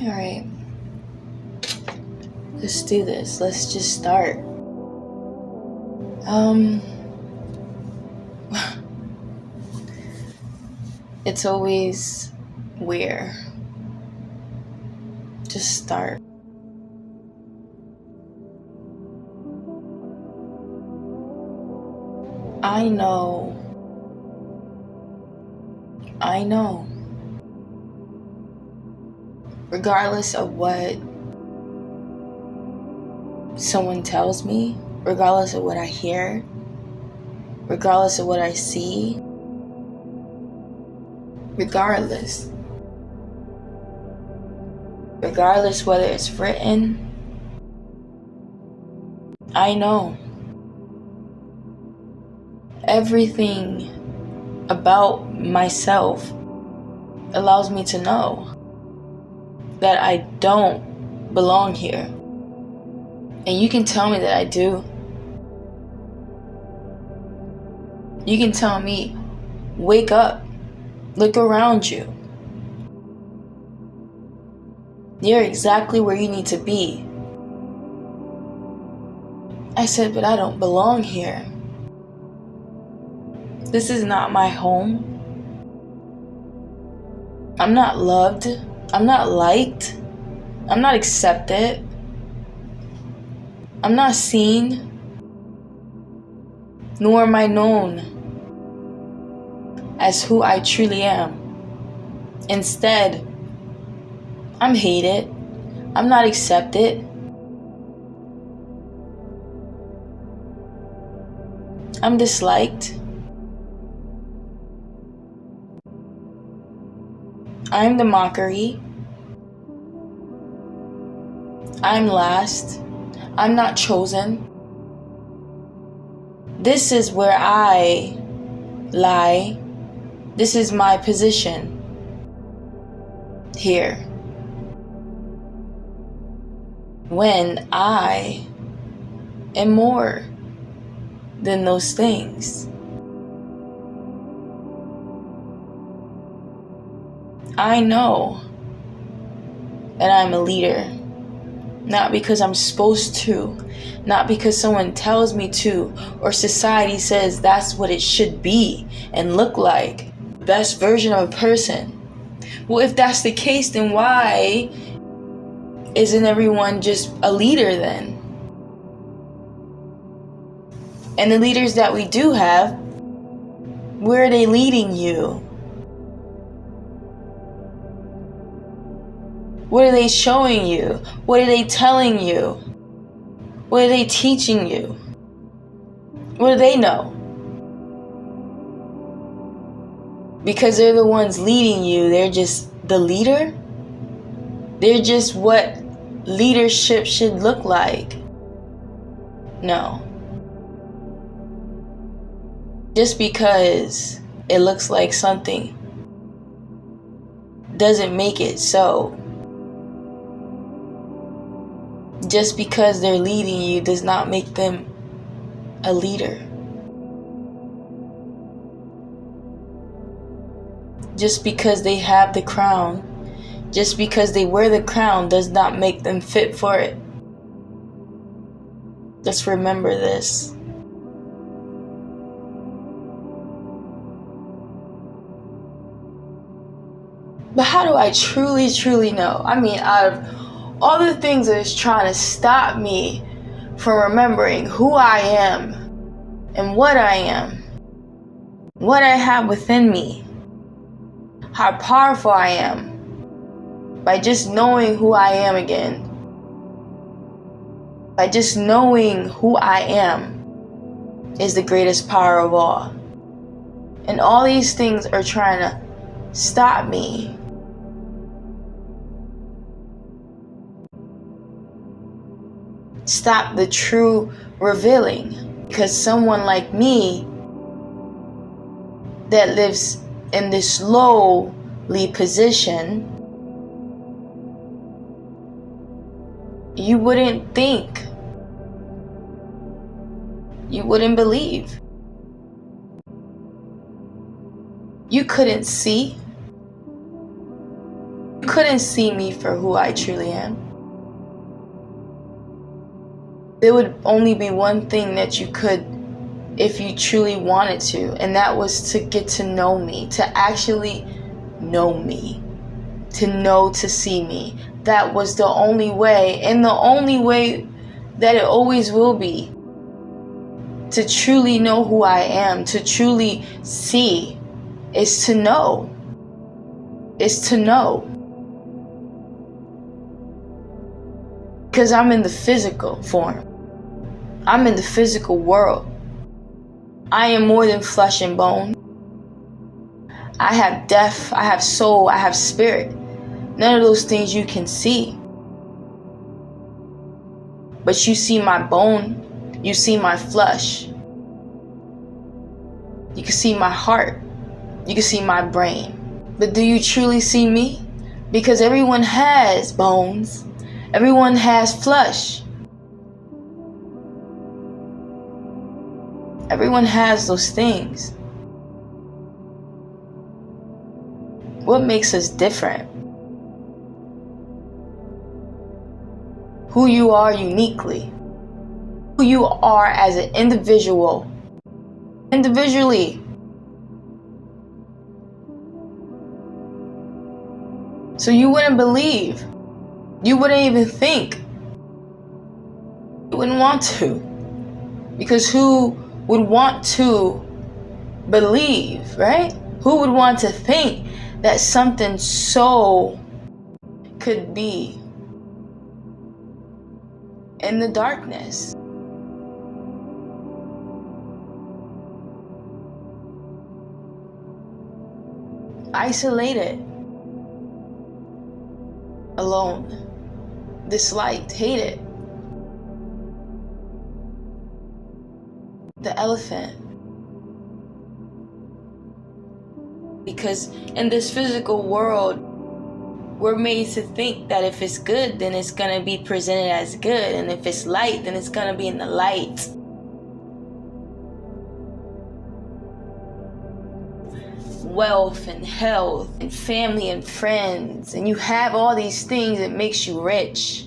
Alright, let's do this. Let's just start. It's always weird. Just start. I know. Regardless of what someone tells me, regardless of what I hear, regardless of what I see, regardless whether it's written, I know. Everything about myself allows me to know that I don't belong here. And you can tell me that I do. You can tell me, wake up, look around you. You're exactly where you need to be. I said, but I don't belong here. This is not my home. I'm not loved. I'm not liked. I'm not accepted. I'm not seen. Nor am I known as who I truly am. Instead, I'm hated. I'm not accepted. I'm disliked. I'm the mockery. I'm last. I'm not chosen. This is where I lie. This is my position here. When I am more than those things. I know that I'm a leader, not because I'm supposed to, not because someone tells me to, or society says that's what it should be and look like, the best version of a person. Well, if that's the case, then why isn't everyone just a leader then? And the leaders that we do have, where are they leading you? What are they showing you? What are they telling you? What are they teaching you? What do they know? Because they're the ones leading you, they're just the leader? They're just what leadership should look like? No. Just because it looks like something doesn't make it so. Just because they're leading you does not make them a leader. Just because they have the crown, just because they wear the crown does not make them fit for it. Let's remember this. But how do I truly know? I mean, out of all the things that is trying to stop me from remembering who I am and what I am, what I have within me, how powerful I am, by just knowing who I am again, by just knowing who I am is the greatest power of all. And all these things are trying to stop me. Stop the true revealing. Because someone like me that lives in this lowly position, you wouldn't think, you wouldn't believe. You couldn't see. You couldn't see me for who I truly am. There would only be one thing that you could, if you truly wanted to, and that was to get to know me, to actually know me, to see me. That was the only way, and the only way that it always will be, to truly know who I am, to truly see, is to know. Is to know. Because I'm in the physical form. I'm in the physical world. I am more than flesh and bone. I have depth, I have soul, I have spirit. None of those things you can see. But you see my bone, you see my flesh. You can see my heart, you can see my brain. But do you truly see me? Because everyone has bones, everyone has flesh. Everyone has those things. What makes us different? Who you are uniquely. Who you are as an individual. Individually. So you wouldn't believe. You wouldn't even think. You wouldn't want to. Because who would want to believe, right? Who would want to think that something so could be in the darkness? Isolated, alone, disliked, hated. The elephant. Because in this physical world, we're made to think that if it's good, then it's gonna be presented as good, and if it's light, then it's gonna be in the light. Wealth and health and family and friends, and you have all these things that makes you rich.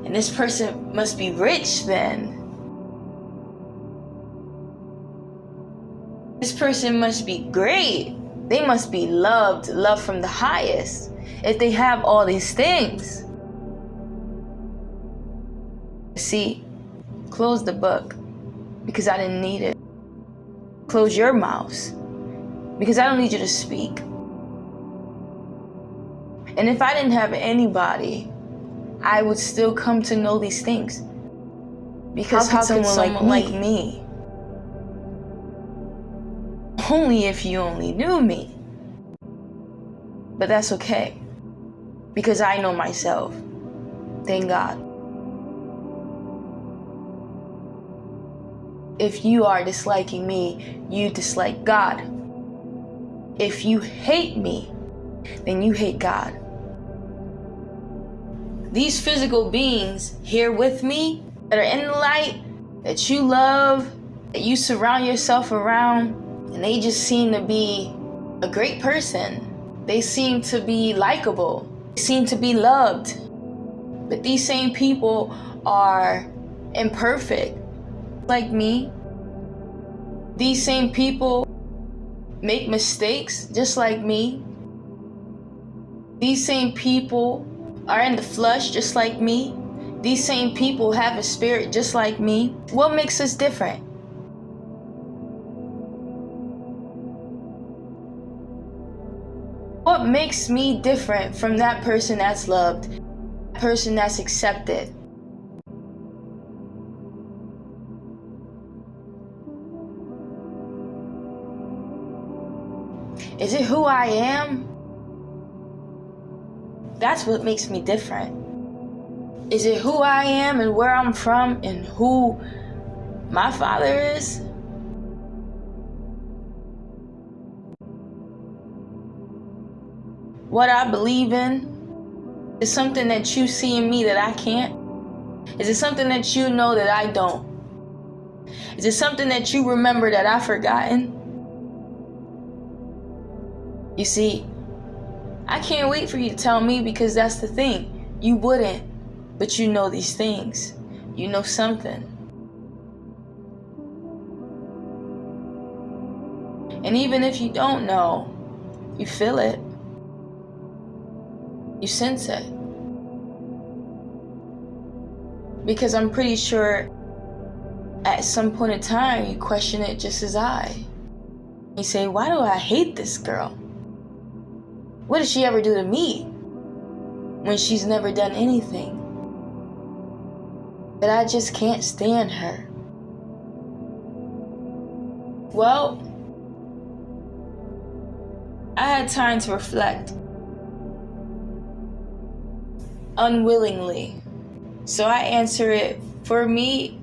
And this person must be rich then. This person must be great. They must be loved from the highest, if they have all these things. See, close the book, because I didn't need it. Close your mouths, because I don't need you to speak. And if I didn't have anybody, I would still come to know these things. Because how could someone like me? Only if you only knew me. But that's okay, because I know myself. Thank God. If you are disliking me, you dislike God. If you hate me, then you hate God. These physical beings here with me, that are in the light, that you love, that you surround yourself around, and they just seem to be a great person. They seem to be likable. They seem to be loved. But these same people are imperfect, like me. These same people make mistakes, just like me. These same people are in the flesh, just like me. These same people have a spirit, just like me. What makes us different? What makes me different from that person that's loved, that person that's accepted? Is it who I am? That's what makes me different. Is it who I am and where I'm from and who my father is? What I believe in? Is something that you see in me that I can't? Is it something that you know that I don't? Is it something that you remember that I've forgotten? You see, I can't wait for you to tell me, because that's the thing. You wouldn't, but you know these things. You know something. And even if you don't know, you feel it. You sense it. Because I'm pretty sure at some point in time you question it just as I. You say, why do I hate this girl? What did she ever do to me? When she's never done anything. But I just can't stand her. Well, I had time to reflect. Unwillingly. So I answer it for me,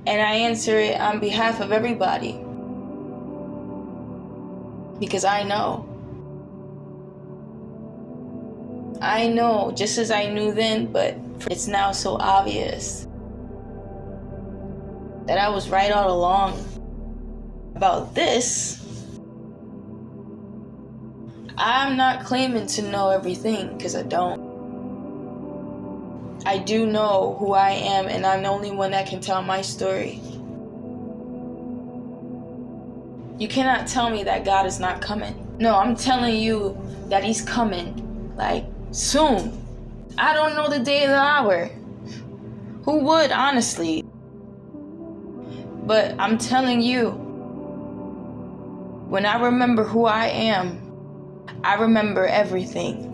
and I answer it on behalf of everybody. Because I know. I know, just as I knew then, but it's now so obvious that I was right all along about this. I'm not claiming to know everything, because I don't. I do know who I am, and I'm the only one that can tell my story. You cannot tell me that God is not coming. No, I'm telling you that He's coming, like, soon. I don't know the day or the hour. Who would, honestly? But I'm telling you, when I remember who I am, I remember everything.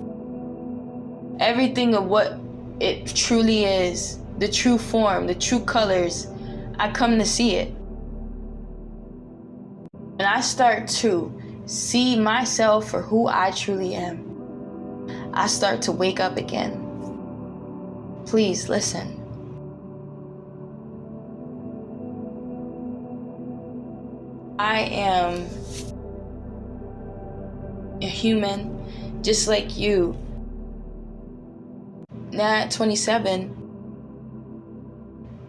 Everything of what it truly is, the true form, the true colors. I come to see it. And I start to see myself for who I truly am. I start to wake up again. Please listen. I am a human just like you. Now at 27,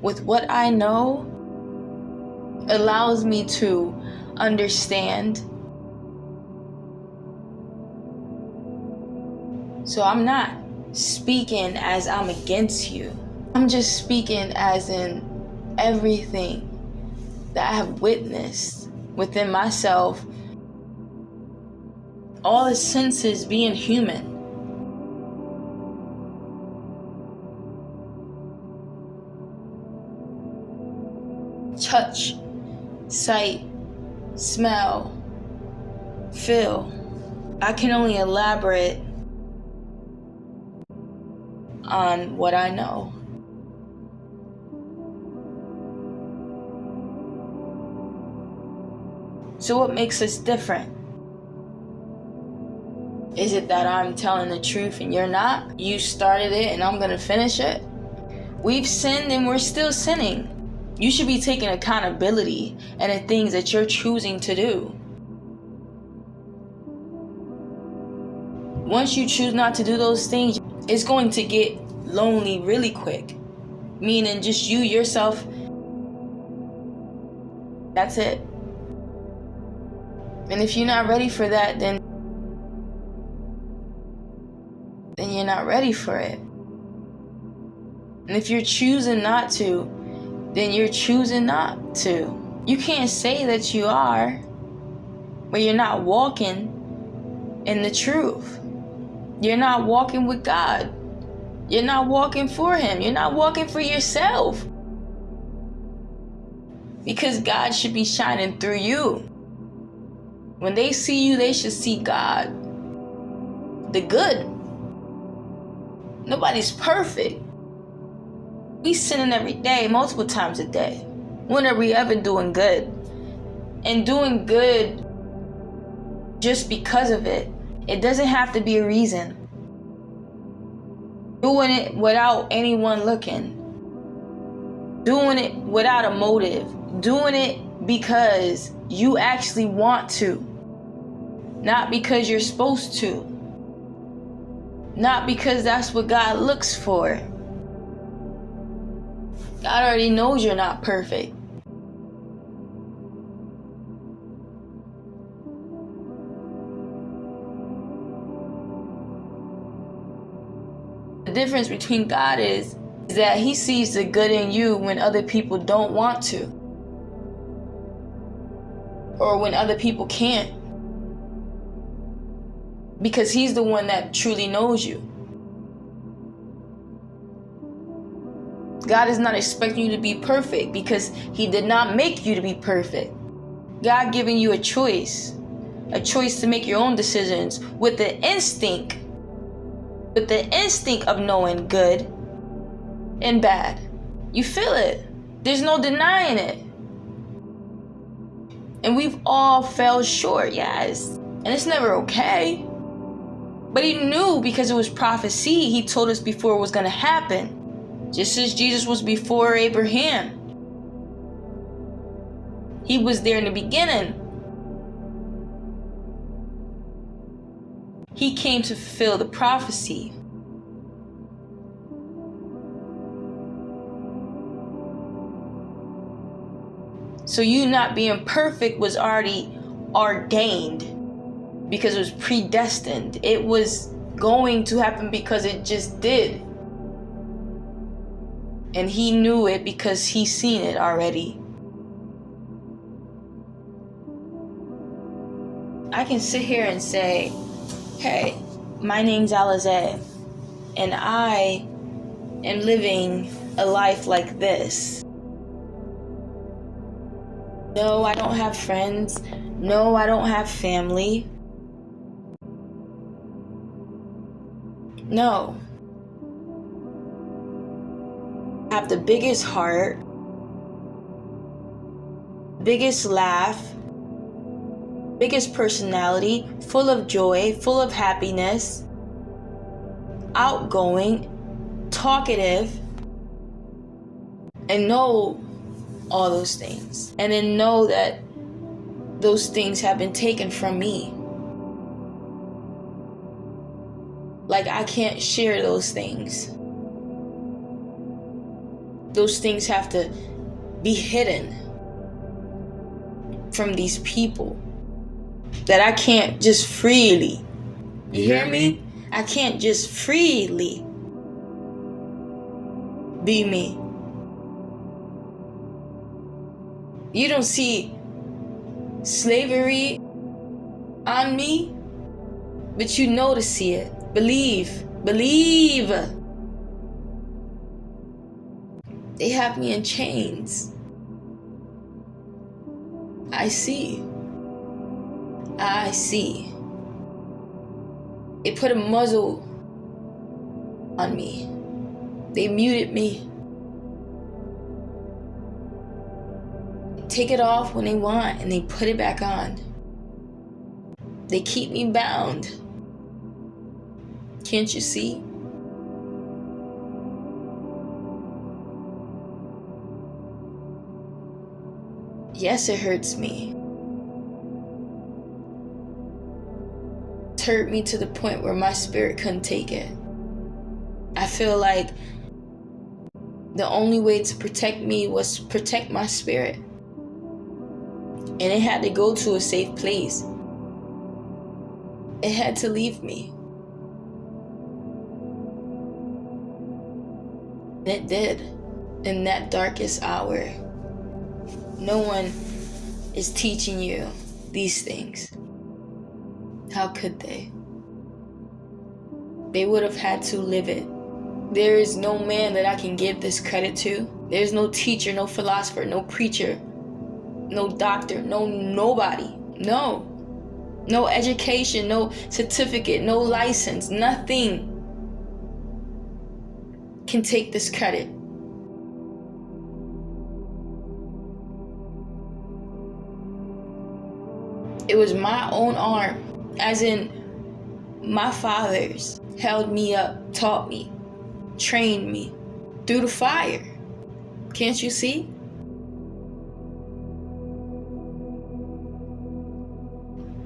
with what I know, allows me to understand. So I'm not speaking as I'm against you. I'm just speaking as in everything that I have witnessed within myself. All the senses being human. Touch, sight, smell, feel. I can only elaborate on what I know. So what makes us different? Is it that I'm telling the truth and you're not? You started it and I'm gonna finish it? We've sinned and we're still sinning. You should be taking accountability and the things that you're choosing to do. Once you choose not to do those things, it's going to get lonely really quick. Meaning just you, yourself. That's it. And if you're not ready for that, then you're not ready for it. And if you're choosing not to, then you're choosing not to. You can't say that you are, but you're not walking in the truth. You're not walking with God. You're not walking for Him. You're not walking for yourself. Because God should be shining through you. When they see you, they should see God. The good. Nobody's perfect. We sinning every day, multiple times a day. When are we ever doing good? And doing good just because of it. It doesn't have to be a reason. Doing it without anyone looking. Doing it without a motive. Doing it because you actually want to. Not because you're supposed to. Not because that's what God looks for. God already knows you're not perfect. difference between God is that he sees the good in you when other people don't want to, or when other people can't, because he's the one that truly knows you. God is not expecting you to be perfect because he did not make you to be perfect. God giving you a choice to make your own decisions with the instinct of knowing good and bad. You feel it. There's no denying it. And we've all fell short, yes. And it's never okay. But he knew, because it was prophecy. He told us before it was going to happen. Just as Jesus was before Abraham. He was there in the beginning. He came to fulfill the prophecy. So you not being perfect was already ordained, because it was predestined. It was going to happen because it just did. And he knew it because he seen it already. I can sit here and say, hey, my name's Alizé, and I am living a life like this. No, I don't have friends. No, I don't have family. No. I have the biggest heart, biggest laugh, biggest personality, full of joy, full of happiness, outgoing, talkative, and know all those things. And then know that those things have been taken from me. Like, I can't share those things. Those things have to be hidden from these people. That I can't just freely. You hear me? I can't just freely be me. You don't see slavery on me, but you know to see it. Believe. They have me in chains. I see. They put a muzzle on me. They muted me. Take it off when they want, and they put it back on. They keep me bound. Can't you see? Yes, it hurts me. It hurt me to the point where my spirit couldn't take it. I feel like the only way to protect me was to protect my spirit. And it had to go to a safe place. It had to leave me. And it did. In that darkest hour. No one is teaching you these things. How could they? They would have had to live it. There is no man that I can give this credit to. There's no teacher, no philosopher, no preacher, no doctor, no nobody. No education, no certificate, no license, nothing can take this credit. It was my own arm, as in my fathers held me up, taught me, trained me through the fire. Can't you see?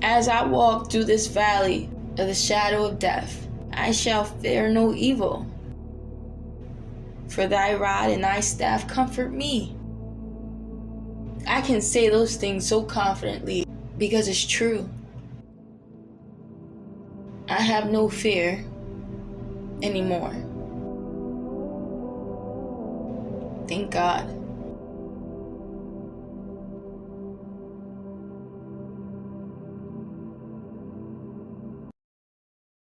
As I walk through this valley of the shadow of death, I shall fear no evil. For thy rod and thy staff comfort me. I can say those things so confidently because it's true. I have no fear anymore. Thank God.